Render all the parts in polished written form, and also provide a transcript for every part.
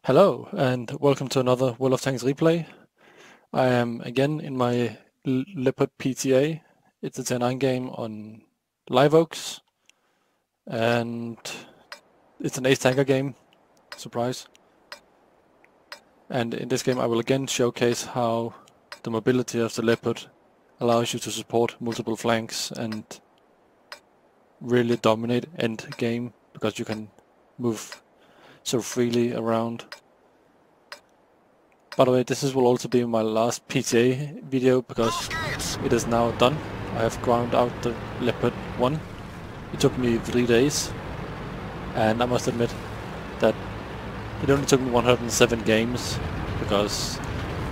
Hello, and welcome to another World of Tanks replay. I am again in my Leopard PTA. It's a 10-9 game on Live Oaks, and it's an ace tanker game, surprise. And in this game I will again showcase how the mobility of the Leopard allows you to support multiple flanks and really dominate end game, because you can move so freely around. By the way, will also be my last PTA video because it is now done. I have ground out the Leopard 1. It took me 3 days, and I must admit that it only took me 107 games because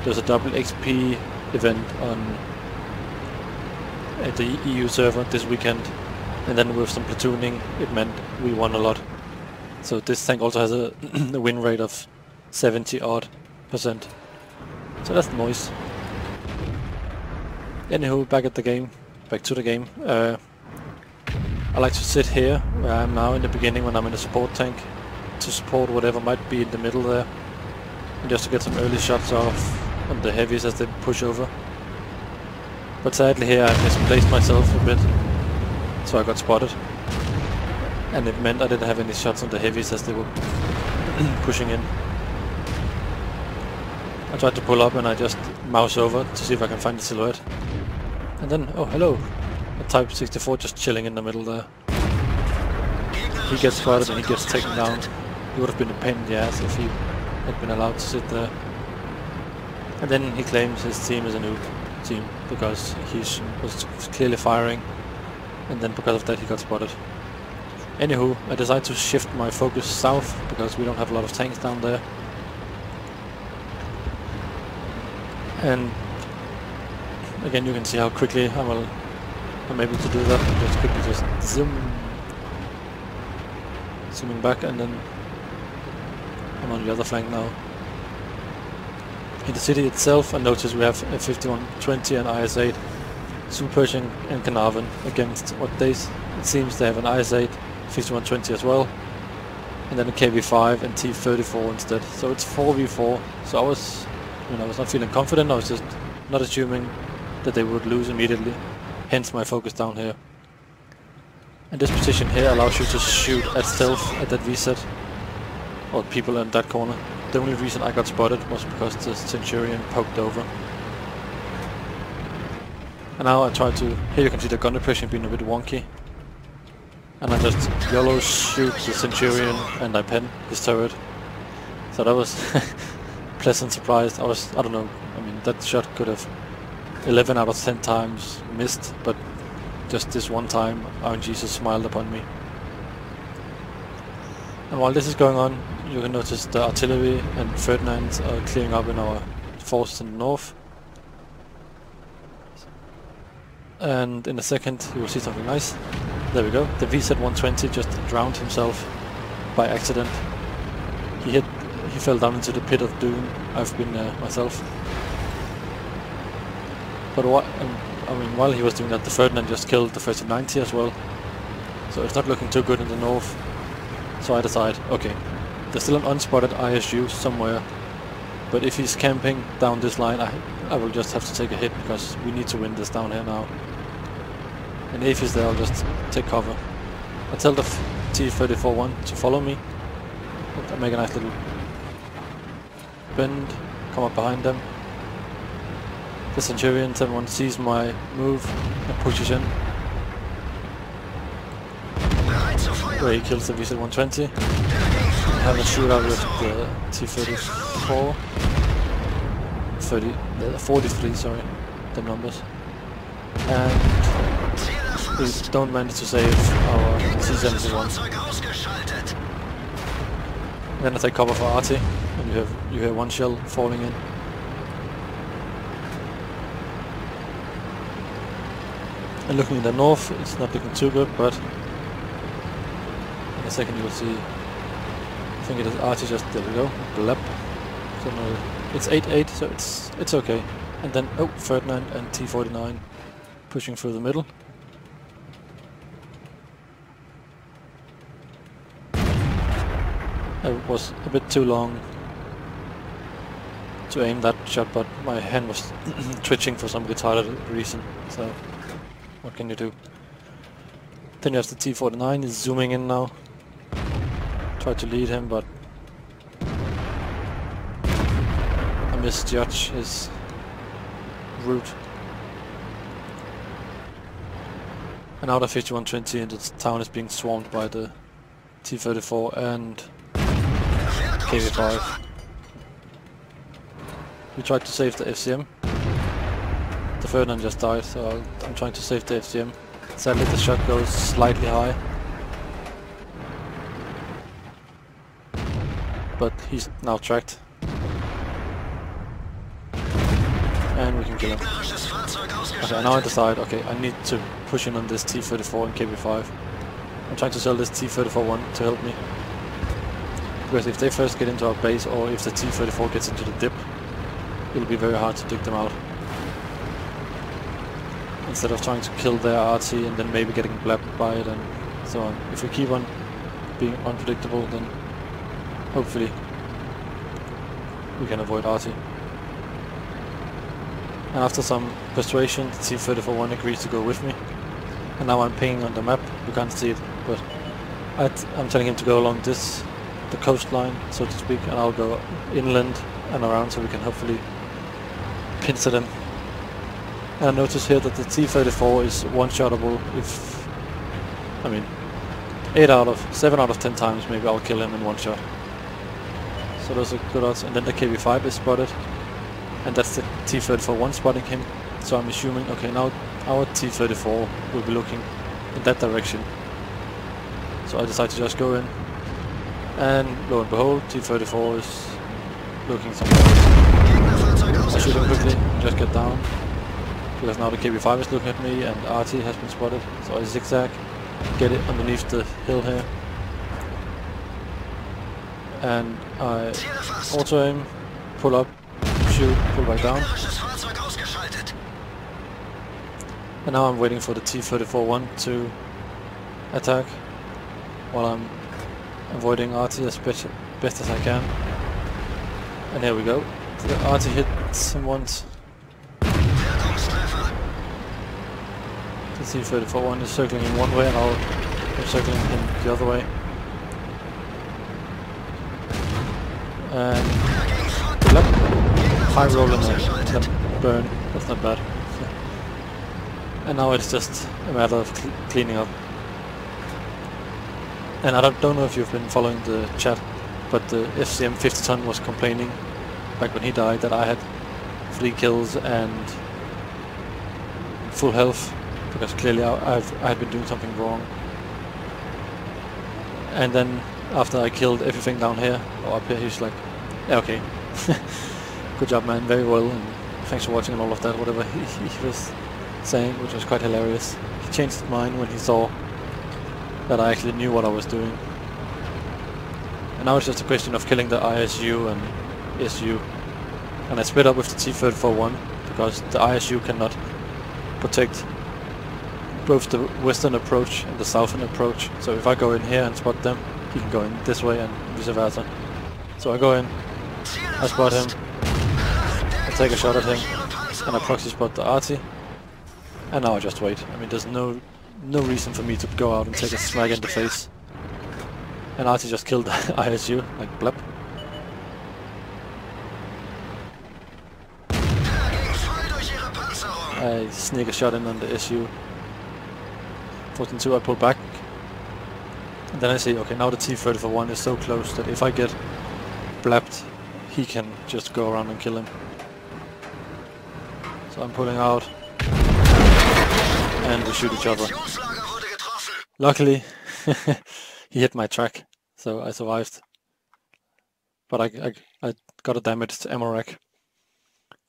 there's a double XP event on at the EU server this weekend, and then with some platooning it meant we won a lot. So this tank also has a, a win rate of 70 odd %. So that's nice. Anywho, back to the game. I like to sit here where I am now in the beginning when I'm in a support tank to support whatever might be in the middle there, and just to get some early shots off on the heavies as they push over. But sadly here I misplaced myself a bit, so I got spotted, and it meant I didn't have any shots on the heavies as they were pushing in. I tried to pull up and I just mouse over to see if I can find the silhouette. And then, oh hello, a Type 64 just chilling in the middle there. He gets spotted and he gets taken down. He would have been a pain in the ass if he had been allowed to sit there. And then he claims his team is a noob team because he was clearly firing, and then because of that he got spotted. Anywho, I decided to shift my focus south because we don't have a lot of tanks down there. And again, you can see how quickly I'm able to do that. Just zooming back, and then I'm on the other flank now. In the city itself, I notice we have a 5120 and IS-8 Super Pershing and Carnarvon against what it seems they have an IS-8 5120 as well, and then a KV-5 and T-34 instead. So it's 4v4. So I was not feeling confident. I was just not assuming that they would lose immediately, hence my focus down here. And this position here allows you to shoot at stealth at that VSET, or people in that corner. The only reason I got spotted was because the Centurion poked over. And now I try to, here you can see the gun depression being a bit wonky, and I just YOLO shoot the Centurion and I pen his turret. So that was pleasant surprise. I don't know, that shot could have 11 out of 10 times missed, but just this one time RNG just smiled upon me. And while this is going on, you can notice the artillery and Ferdinand are clearing up in our forces in the north. And in a second you will see something nice. There we go. The VZ-120 just drowned himself by accident. He fell down into the pit of doom. I've been there myself. But while he was doing that, the Ferdinand just killed the 3090 as well. So it's not looking too good in the north. So I decide, okay, there's still an unspotted ISU somewhere, but if he's camping down this line, I will just have to take a hit because we need to win this down here now. And if he's there, I'll just take cover. I tell the T-34-1 to follow me. I make a nice little bend, come up behind them. The Centurion 7-1 sees my move and pushes in, where he kills the VZ-120. I have a shootout with the T-34, 43, sorry, the numbers. And we don't manage to save our T-71. Then I take cover for Arty, and you hear one shell falling in. And looking in the north, it's not looking too good, but in a second you will see, I think it is Arty just, there we go, blep. So no, it's 8-8, so it's okay. And then, oh, Ferdinand and T-49 pushing through the middle. I was a bit too long to aim that shot, but my hand was twitching for some retarded reason, so what can you do? Then you have the T-49, he's zooming in now. Try to lead him, but I misjudge his route. And now the 5120 and the town is being swarmed by the T-34 and KV-5. We tried to save the FCM. The Ferdinand just died, so I'm trying to save the FCM. Sadly the shot goes slightly high. But he's now tracked. And we can kill him. Okay, now I decide, okay, I need to push in on this T-34 and KB-5. I'm trying to sell this T-34-1 to help me. Because if they first get into our base, or if the T-34 gets into the dip, it'll be very hard to dig them out. Instead of trying to kill their RT and then maybe getting blapped by it and so on. If we keep on being unpredictable, then hopefully we can avoid RT. And after some persuasion, the T-34-1 agrees to go with me. And now I'm pinging on the map, you can't see it, but I'm telling him to go along the coastline, so to speak, and I'll go inland and around so we can hopefully pincer them. And I notice here that the T-34 is one-shottable if, I mean, 7 out of 10 times maybe I'll kill him in one shot. So those are good odds. And then the KB-5 is spotted, and that's the T-34-1 spotting him. So I'm assuming, okay, now our T-34 will be looking in that direction. So I decide to just go in, and lo and behold, T-34 is looking somewhere else. I shoot him quickly, just get down, because now the KB-5 is looking at me and RT has been spotted. So I zigzag, get it underneath the hill here, and I auto-aim, pull up, shoot, pull back down. And now I'm waiting for the T-34-1 to attack, while I'm avoiding RT as best as I can. And here we go. The RT hits him once. The T-34-1 is circling in one way and I'm circling him the other way. And high roll and a burn, that's not bad. And now it's just a matter of cleaning up. And I don't know if you've been following the chat, but the FCM 50 ton was complaining back when he died that I had 3 kills and full health, because clearly I had been doing something wrong. And then after I killed everything down here, or up here, he's like, yeah, okay, good job man, very well, and thanks for watching and all of that, whatever he was saying, which was quite hilarious. He changed his mind when he saw that I actually knew what I was doing. And now it's just a question of killing the ISU and SU. And I split up with the T-34-1 because the ISU cannot protect both the western approach and the southern approach. So if I go in here and spot them, he can go in this way and vice versa. So I go in, I spot him, I take a shot at him, and I proxy spot the RT. And now I just wait. I mean, there's no reason for me to go out and take a smack in the face. And RT just killed the ISU, like blep. I sneak a shot in on the SU. 14-2, I pull back. And then I see, okay, now the T-34-1 is so close that if I get blapped, he can just go around and kill him. So I'm pulling out. And we shoot each other. Luckily, he hit my track, so I survived. But I got a damaged ammo rack.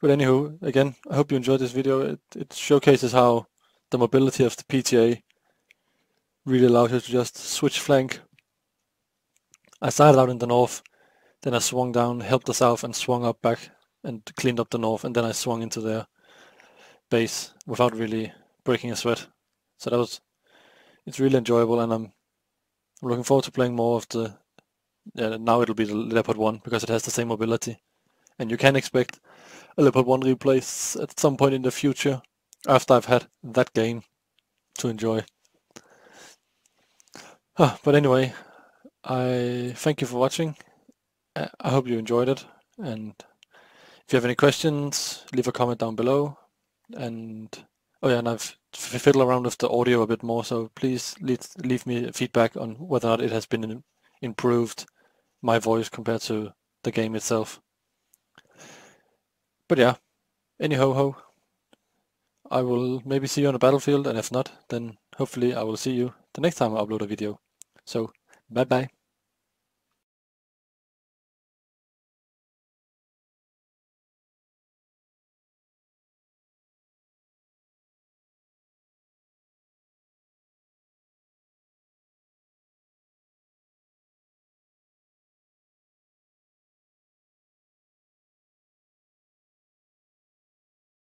But anywho, again, I hope you enjoyed this video. It showcases how the mobility of the PTA really allows you to just switch flank. I started out in the north, then I swung down, helped the south, and swung up back and cleaned up the north, and then I swung into their base without really breaking a sweat. So it's really enjoyable, and I'm looking forward to playing more of the, now it'll be the Leopard 1, because it has the same mobility. and you can expect a Leopard 1 replays at some point in the future after I've had that game to enjoy. But anyway, I thank you for watching. I hope you enjoyed it, and if you have any questions, leave a comment down below. And oh yeah, and I've fiddled around with the audio a bit more, so please leave me feedback on whether or not it has been improved, my voice compared to the game itself. But yeah, anyhow, I will maybe see you on the battlefield, and if not, then hopefully I will see you the next time I upload a video. So, bye bye.